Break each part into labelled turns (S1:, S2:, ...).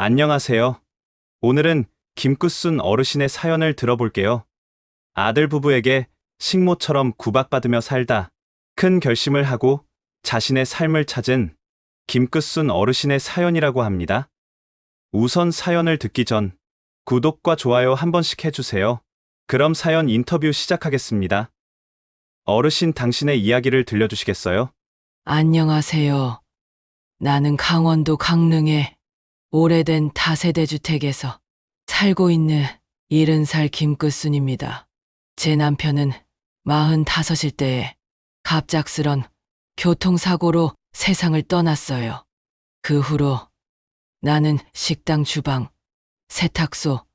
S1: 안녕하세요. 오늘은 김구순 어르신의 사연을 들어볼게요. 아들 부부에게 식모처럼 구박받으며 살다 큰 결심을 하고 자신의 삶을 찾은 김구순 어르신의 사연이라고 합니다. 우선 사연을 듣기 전 구독과 좋아요 한 번씩 해주세요. 그럼 사연 인터뷰 시작하겠습니다. 어르신 당신의 이야기를 들려주시겠어요?
S2: 안녕하세요. 나는 강원도 강릉의 오래된 다세대 주택에서 살고 있는 70살 김끝순입니다. 제 남편은 45일 때에 갑작스런 교통사고로 세상을 떠났어요. 그 후로 나는 식당 주방, 세탁소,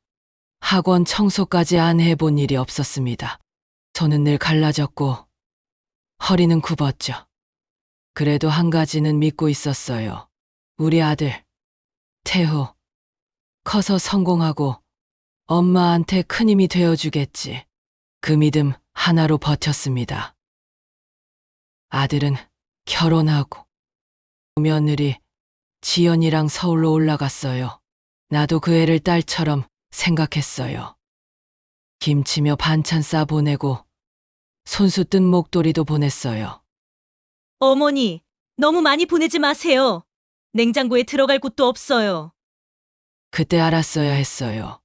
S2: 학원 청소까지 안 해본 일이 없었습니다. 손은 늘 갈라졌고 허리는 굽었죠. 그래도 한 가지는 믿고 있었어요. 우리 아들, 태호, 커서 성공하고 엄마한테 큰 힘이 되어주겠지. 그 믿음 하나로 버텼습니다. 아들은 결혼하고 며느리 지연이랑 서울로 올라갔어요. 나도 그 애를 딸처럼 생각했어요. 김치며 반찬 싸 보내고 손수 뜬 목도리도 보냈어요.
S3: 어머니, 너무 많이 보내지 마세요. 냉장고에 들어갈 곳도 없어요.
S2: 그때 알았어야 했어요.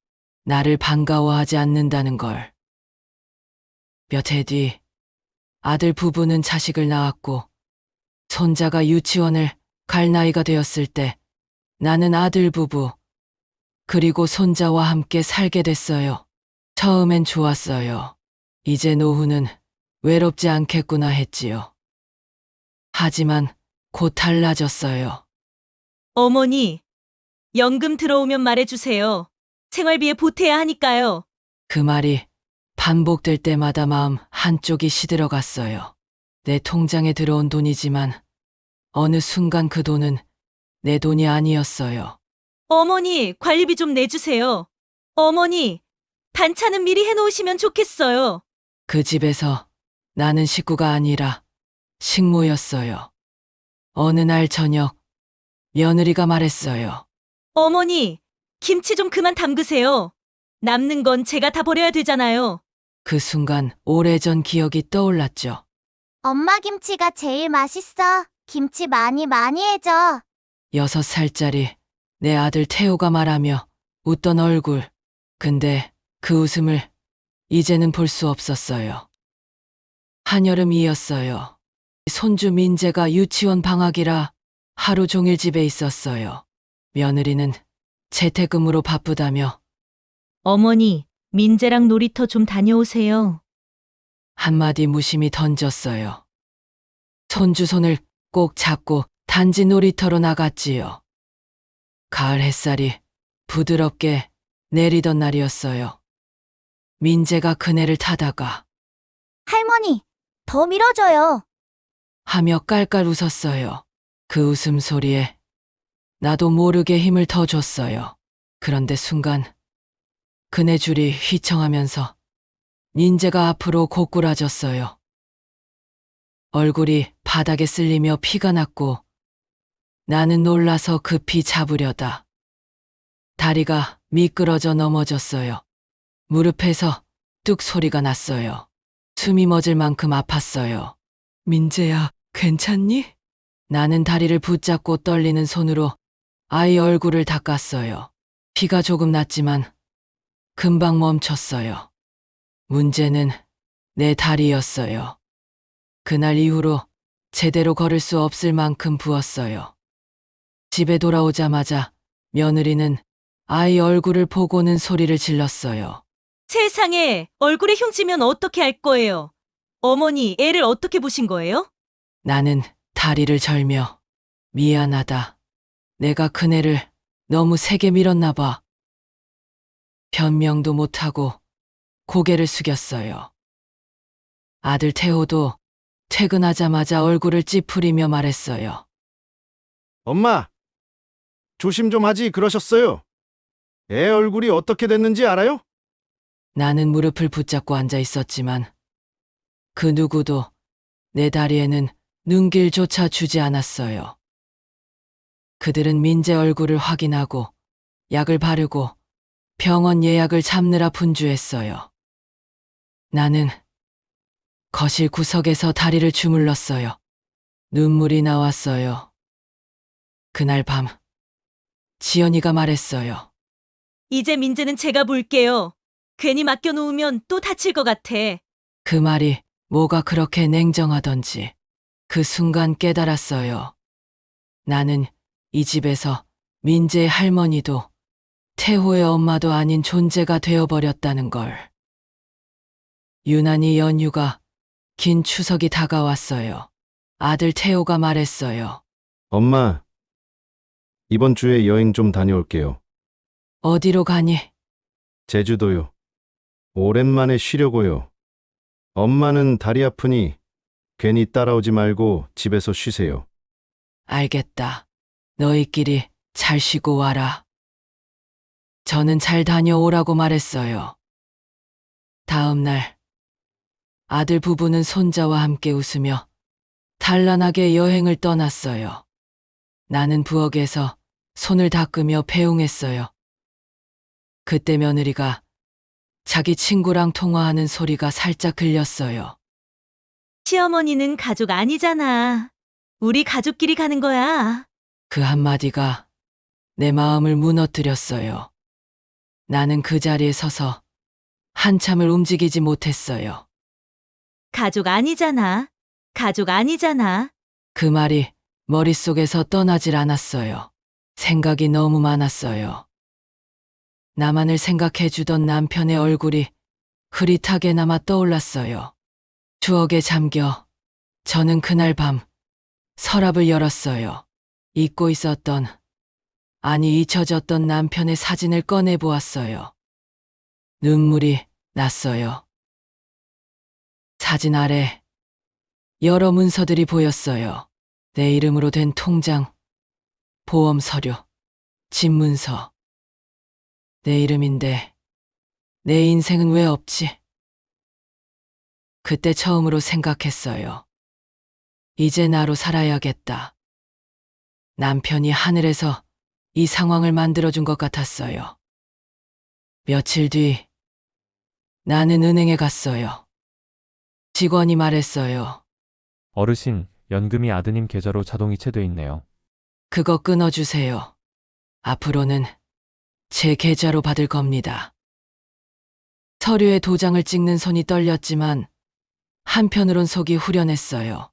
S2: 나를 반가워하지 않는다는 걸. 몇 해 뒤 아들 부부는 자식을 낳았고 손자가 유치원을 갈 나이가 되었을 때 나는 아들 부부 그리고 손자와 함께 살게 됐어요. 처음엔 좋았어요. 이제 노후는 외롭지 않겠구나 했지요. 하지만 곧 달라졌어요.
S3: 어머니, 연금 들어오면 말해주세요. 생활비에 보태야 하니까요.
S2: 그 말이 반복될 때마다 마음 한쪽이 시들어갔어요. 내 통장에 들어온 돈이지만 어느 순간 그 돈은 내 돈이 아니었어요.
S3: 어머니, 관리비 좀 내주세요. 어머니, 반찬은 미리 해놓으시면 좋겠어요.
S2: 그 집에서 나는 식구가 아니라 식모였어요. 어느 날 저녁 며느리가 말했어요.
S3: 어머니, 김치 좀 그만 담그세요. 남는 건 제가 다 버려야 되잖아요.
S2: 그 순간 오래전 기억이 떠올랐죠.
S4: 엄마 김치가 제일 맛있어. 김치 많이 해줘.
S2: 6살짜리 내 아들 태호가 말하며 웃던 얼굴. 근데 그 웃음을 이제는 볼 수 없었어요. 한여름이었어요. 손주 민재가 유치원 방학이라 하루 종일 집에 있었어요. 며느리는 재택근무로 바쁘다며
S3: 어머니, 민재랑 놀이터 좀 다녀오세요.
S2: 한마디 무심히 던졌어요. 손주 손을 꼭 잡고 단지 놀이터로 나갔지요. 가을 햇살이 부드럽게 내리던 날이었어요. 민재가 그네를 타다가
S4: 할머니, 더 밀어줘요.
S2: 하며 깔깔 웃었어요. 그 웃음소리에 나도 모르게 힘을 더 줬어요. 그런데 순간 그네 줄이 휘청하면서 민재가 앞으로 고꾸라졌어요. 얼굴이 바닥에 쓸리며 피가 났고 나는 놀라서 급히 잡으려다 다리가 미끄러져 넘어졌어요. 무릎에서 뚝 소리가 났어요. 숨이 멎을 만큼 아팠어요. 민재야, 괜찮니? 나는 다리를 붙잡고 떨리는 손으로 아이 얼굴을 닦았어요. 피가 조금 났지만 금방 멈췄어요. 문제는 내 다리였어요. 그날 이후로 제대로 걸을 수 없을 만큼 부었어요. 집에 돌아오자마자 며느리는 아이 얼굴을 보고는 소리를 질렀어요.
S3: 세상에, 얼굴에 흉지면 어떻게 할 거예요? 어머니, 애를 어떻게 보신 거예요?
S2: 나는 다리를 절며 미안하다. 내가 그네를 너무 세게 밀었나 봐. 변명도 못하고 고개를 숙였어요. 아들 태호도 퇴근하자마자 얼굴을 찌푸리며 말했어요.
S5: 엄마, 조심 좀 하지 그러셨어요. 애 얼굴이 어떻게 됐는지 알아요?
S2: 나는 무릎을 붙잡고 앉아 있었지만 그 누구도 내 다리에는 눈길조차 주지 않았어요. 그들은 민재 얼굴을 확인하고 약을 바르고 병원 예약을 잡느라 분주했어요. 나는 거실 구석에서 다리를 주물렀어요. 눈물이 나왔어요. 그날 밤 지연이가 말했어요.
S3: 이제 민재는 제가 볼게요. 괜히 맡겨놓으면 또 다칠 것 같아.
S2: 그 말이 뭐가 그렇게 냉정하던지 그 순간 깨달았어요. 나는 이 집에서 민재의 할머니도 태호의 엄마도 아닌 존재가 되어버렸다는 걸. 유난히 연휴가 긴 추석이 다가왔어요. 아들 태호가 말했어요.
S5: 엄마, 이번 주에 여행 좀 다녀올게요.
S2: 어디로 가니?
S5: 제주도요. 오랜만에 쉬려고요. 엄마는 다리 아프니 괜히 따라오지 말고 집에서 쉬세요.
S2: 알겠다. 너희끼리 잘 쉬고 와라. 저는 잘 다녀오라고 말했어요. 다음 날 아들 부부는 손자와 함께 웃으며 단란하게 여행을 떠났어요. 나는 부엌에서 손을 닦으며 배웅했어요. 그때 며느리가 자기 친구랑 통화하는 소리가 살짝 들렸어요.
S3: 시어머니는 가족 아니잖아. 우리 가족끼리 가는 거야.
S2: 그 한마디가 내 마음을 무너뜨렸어요. 나는 그 자리에 서서 한참을 움직이지 못했어요.
S3: 가족 아니잖아. 가족 아니잖아.
S2: 그 말이 머릿속에서 떠나질 않았어요. 생각이 너무 많았어요. 나만을 생각해주던 남편의 얼굴이 흐릿하게 남아 떠올랐어요. 추억에 잠겨 저는 그날 밤 서랍을 열었어요. 잊고 있었던, 아니 잊혀졌던 남편의 사진을 꺼내 보았어요. 눈물이 났어요. 사진 아래 여러 문서들이 보였어요. 내 이름으로 된 통장, 보험 서류, 집 문서. 내 이름인데 내 인생은 왜 없지? 그때 처음으로 생각했어요. 이제 나로 살아야겠다. 남편이 하늘에서 이 상황을 만들어준 것 같았어요. 며칠 뒤 나는 은행에 갔어요. 직원이 말했어요.
S6: 어르신, 연금이 아드님 계좌로 자동이체돼 있네요.
S2: 그거 끊어주세요. 앞으로는 제 계좌로 받을 겁니다. 서류에 도장을 찍는 손이 떨렸지만 한편으론 속이 후련했어요.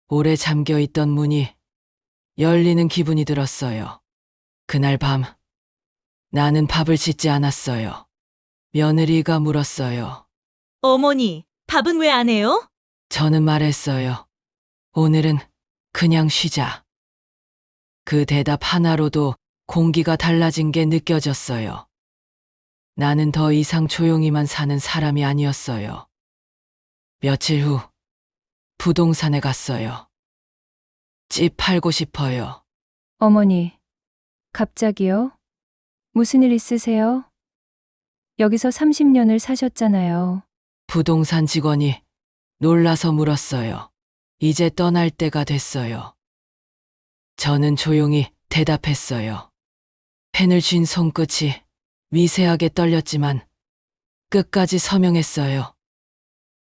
S2: 오래 잠겨있던 문이 열리는 기분이 들었어요. 그날 밤 나는 밥을 짓지 않았어요. 며느리가 물었어요.
S3: 어머니, 밥은 왜 안 해요?
S2: 저는 말했어요. 오늘은 그냥 쉬자. 그 대답 하나로도 공기가 달라진 게 느껴졌어요. 나는 더 이상 조용히만 사는 사람이 아니었어요. 며칠 후 부동산에 갔어요. 집 팔고 싶어요.
S7: 어머니, 갑자기요? 무슨 일 있으세요? 여기서 30년을 사셨잖아요.
S2: 부동산 직원이 놀라서 물었어요. 이제 떠날 때가 됐어요. 저는 조용히 대답했어요. 펜을 쥔 손끝이 미세하게 떨렸지만 끝까지 서명했어요.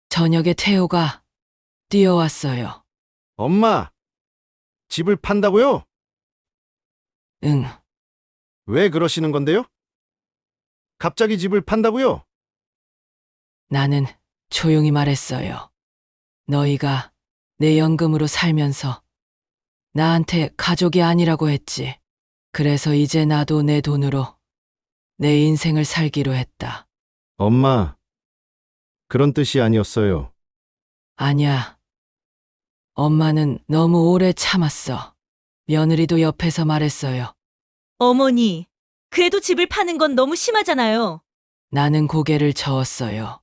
S2: 저녁에 태호가 뛰어왔어요.
S5: 엄마, 집을 판다고요?
S2: 응,
S5: 왜 그러시는 건데요? 갑자기 집을 판다고요?
S2: 나는 조용히 말했어요. 너희가 내 연금으로 살면서 나한테 가족이 아니라고 했지. 그래서 이제 나도 내 돈으로 내 인생을 살기로 했다.
S5: 엄마, 그런 뜻이 아니었어요.
S2: 아니야. 엄마는 너무 오래 참았어. 며느리도 옆에서 말했어요.
S3: 어머니, 그래도 집을 파는 건 너무 심하잖아요.
S2: 나는 고개를 저었어요.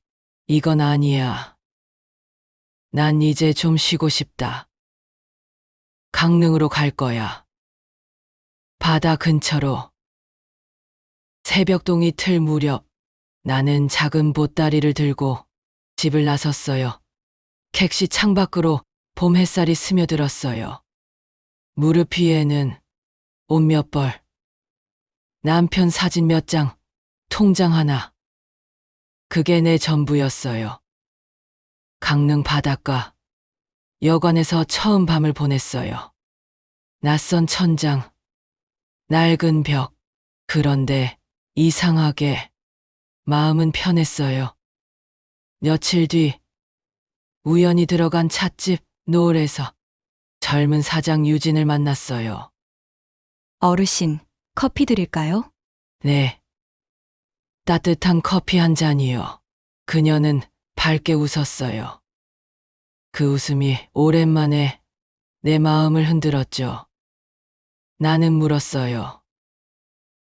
S2: 이건 아니야. 난 이제 좀 쉬고 싶다. 강릉으로 갈 거야. 바다 근처로. 새벽동이 틀 무렵 나는 작은 보따리를 들고 집을 나섰어요. 객시 창밖으로 봄 햇살이 스며들었어요. 무릎 위에는 옷 몇 벌, 남편 사진 몇 장, 통장 하나. 그게 내 전부였어요. 강릉 바닷가, 여관에서 처음 밤을 보냈어요. 낯선 천장, 낡은 벽. 그런데 이상하게 마음은 편했어요. 며칠 뒤 우연히 들어간 찻집 노을에서 젊은 사장 유진을 만났어요.
S8: 어르신, 커피 드릴까요?
S2: 네. 따뜻한 커피 한 잔이요. 그녀는 밝게 웃었어요. 그 웃음이 오랜만에 내 마음을 흔들었죠. 나는 물었어요.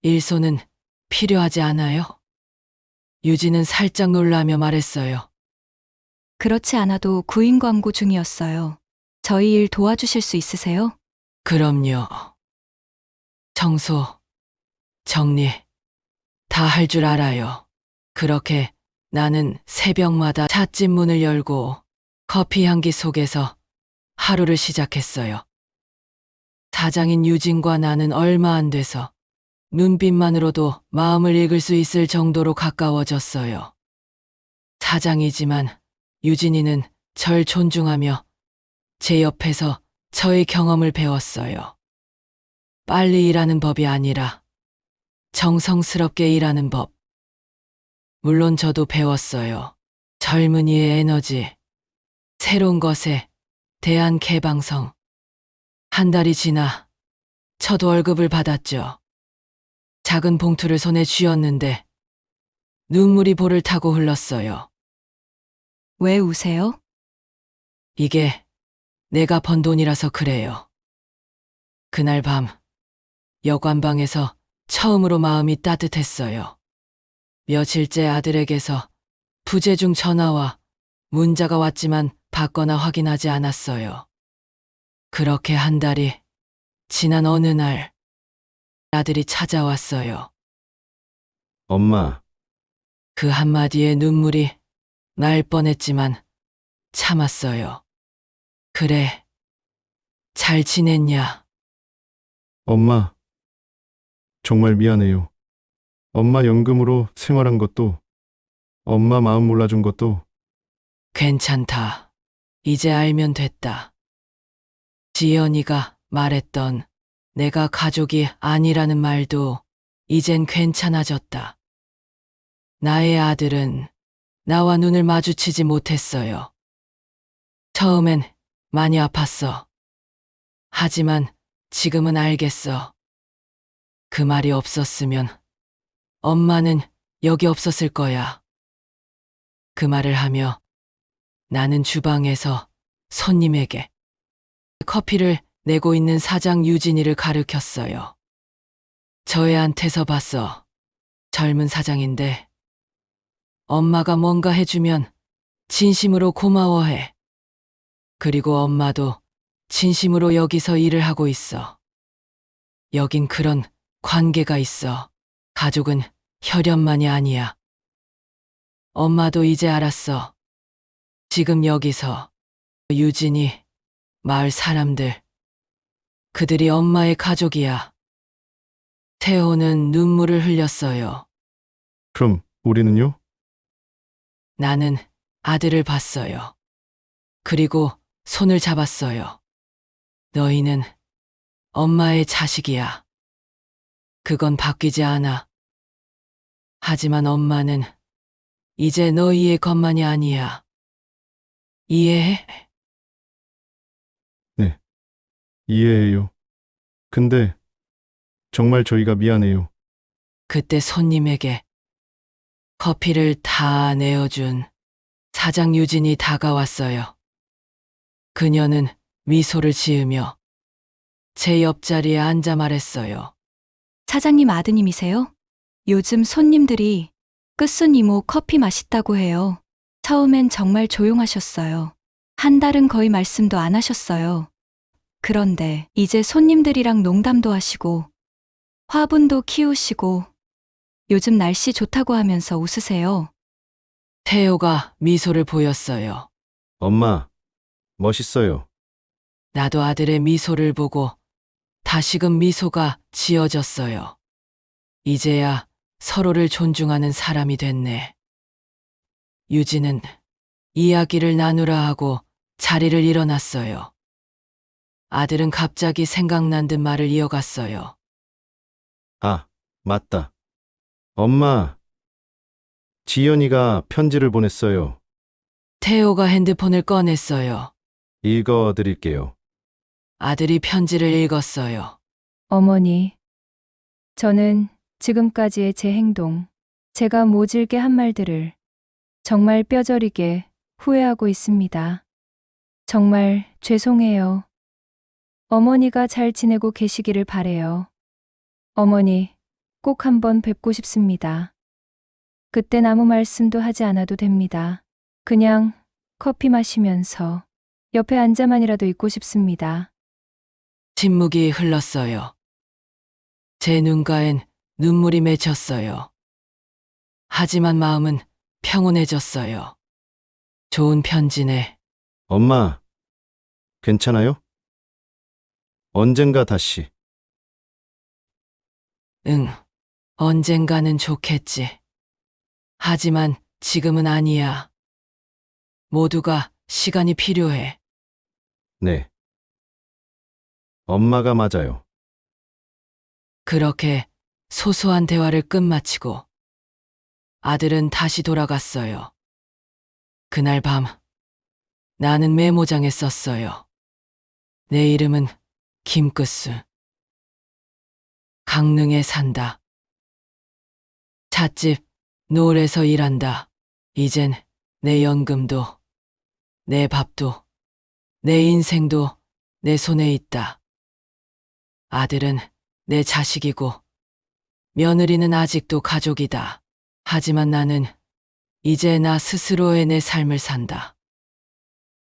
S2: 일손은 필요하지 않아요? 유진은 살짝 놀라며 말했어요.
S8: 그렇지 않아도 구인 광고 중이었어요. 저희 일 도와주실 수 있으세요?
S2: 그럼요. 청소, 정리, 다 할 줄 알아요. 그렇게 나는 새벽마다 찻집 문을 열고 커피 향기 속에서 하루를 시작했어요. 사장인 유진과 나는 얼마 안 돼서 눈빛만으로도 마음을 읽을 수 있을 정도로 가까워졌어요. 사장이지만 유진이는 절 존중하며 제 옆에서 저의 경험을 배웠어요. 빨리 일하는 법이 아니라 정성스럽게 일하는 법. 물론 저도 배웠어요. 젊은이의 에너지, 새로운 것에 대한 개방성. 한 달이 지나 첫 월급을 받았죠. 작은 봉투를 손에 쥐었는데 눈물이 볼을 타고 흘렀어요.
S8: 왜 우세요?
S2: 이게 내가 번 돈이라서 그래요. 그날 밤 여관방에서 처음으로 마음이 따뜻했어요. 며칠째 아들에게서 부재중 전화와 문자가 왔지만 받거나 확인하지 않았어요. 그렇게 한 달이 지난 어느 날 아들이 찾아왔어요.
S5: 엄마,
S2: 그 한마디에 눈물이 날 뻔했지만 참았어요. 그래, 잘 지냈냐?
S5: 엄마. 정말 미안해요. 엄마 연금으로 생활한 것도, 엄마 마음 몰라준 것도,
S2: 괜찮다. 이제 알면 됐다. 지연이가 말했던 내가 가족이 아니라는 말도 이젠 괜찮아졌다. 나의 아들은 나와 눈을 마주치지 못했어요. 처음엔 많이 아팠어. 하지만 지금은 알겠어. 그 말이 없었으면 엄마는 여기 없었을 거야. 그 말을 하며 나는 주방에서 손님에게 커피를 내고 있는 사장 유진이를 가르쳤어요. 저애한테서 봤어. 젊은 사장인데 엄마가 뭔가 해주면 진심으로 고마워해. 그리고 엄마도 진심으로 여기서 일을 하고 있어. 여긴 그런 관계가 있어. 가족은 혈연만이 아니야. 엄마도 이제 알았어. 지금 여기서 유진이, 마을 사람들, 그들이 엄마의 가족이야. 태호는 눈물을 흘렸어요.
S5: 그럼 우리는요?
S2: 나는 아들을 봤어요. 그리고 손을 잡았어요. 너희는 엄마의 자식이야. 그건 바뀌지 않아. 하지만 엄마는 이제 너희의 것만이 아니야. 이해해?
S5: 이해해요. 근데 정말 저희가 미안해요.
S2: 그때 손님에게 커피를 다 내어준 사장 유진이 다가왔어요. 그녀는 미소를 지으며 제 옆자리에 앉아 말했어요.
S8: 사장님 아드님이세요? 요즘 손님들이 끝순 이모 커피 맛있다고 해요. 처음엔 정말 조용하셨어요. 한 달은 거의 말씀도 안 하셨어요. 그런데 이제 손님들이랑 농담도 하시고 화분도 키우시고 요즘 날씨 좋다고 하면서 웃으세요.
S2: 태호가 미소를 보였어요.
S5: 엄마, 멋있어요.
S2: 나도 아들의 미소를 보고 다시금 미소가 지어졌어요. 이제야 서로를 존중하는 사람이 됐네. 유진은 이야기를 나누라 하고 자리를 일어났어요. 아들은 갑자기 생각난 듯 말을 이어갔어요.
S5: 아, 맞다. 엄마, 지연이가 편지를 보냈어요.
S2: 태호가 핸드폰을 꺼냈어요.
S5: 읽어 드릴게요.
S2: 아들이 편지를 읽었어요.
S7: 어머니, 저는 지금까지의 제 행동, 제가 모질게 한 말들을 정말 뼈저리게 후회하고 있습니다. 정말 죄송해요. 어머니가 잘 지내고 계시기를 바래요. 어머니, 꼭 한번 뵙고 싶습니다. 그땐 아무 말씀도 하지 않아도 됩니다. 그냥 커피 마시면서 옆에 앉아만이라도 있고 싶습니다.
S2: 침묵이 흘렀어요. 제 눈가엔 눈물이 맺혔어요. 하지만 마음은 평온해졌어요. 좋은 편지네.
S5: 엄마, 괜찮아요? 언젠가 다시.
S2: 응, 언젠가는 좋겠지. 하지만 지금은 아니야. 모두가 시간이 필요해.
S5: 네. 엄마가 맞아요.
S2: 그렇게 소소한 대화를 끝마치고 아들은 다시 돌아갔어요. 그날 밤 나는 메모장에 썼어요. 내 이름은 김끝수. 강릉에 산다. 찻집 노을에서 일한다. 이젠 내 연금도 내 밥도 내 인생도 내 손에 있다. 아들은 내 자식이고 며느리는 아직도 가족이다. 하지만 나는 이제 나 스스로의 내 삶을 산다.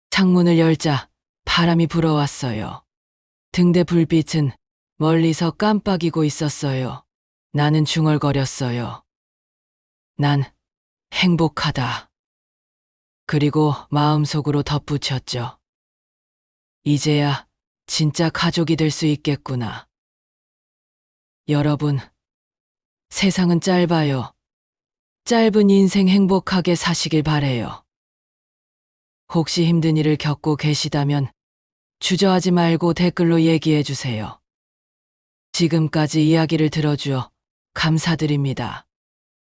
S2: 창문을 열자 바람이 불어왔어요. 등대 불빛은 멀리서 깜빡이고 있었어요. 나는 중얼거렸어요. 난 행복하다. 그리고 마음속으로 덧붙였죠. 이제야 진짜 가족이 될 수 있겠구나. 여러분, 세상은 짧아요. 짧은 인생 행복하게 사시길 바래요. 혹시 힘든 일을 겪고 계시다면 주저하지 말고 댓글로 얘기해 주세요. 지금까지 이야기를 들어주어 감사드립니다.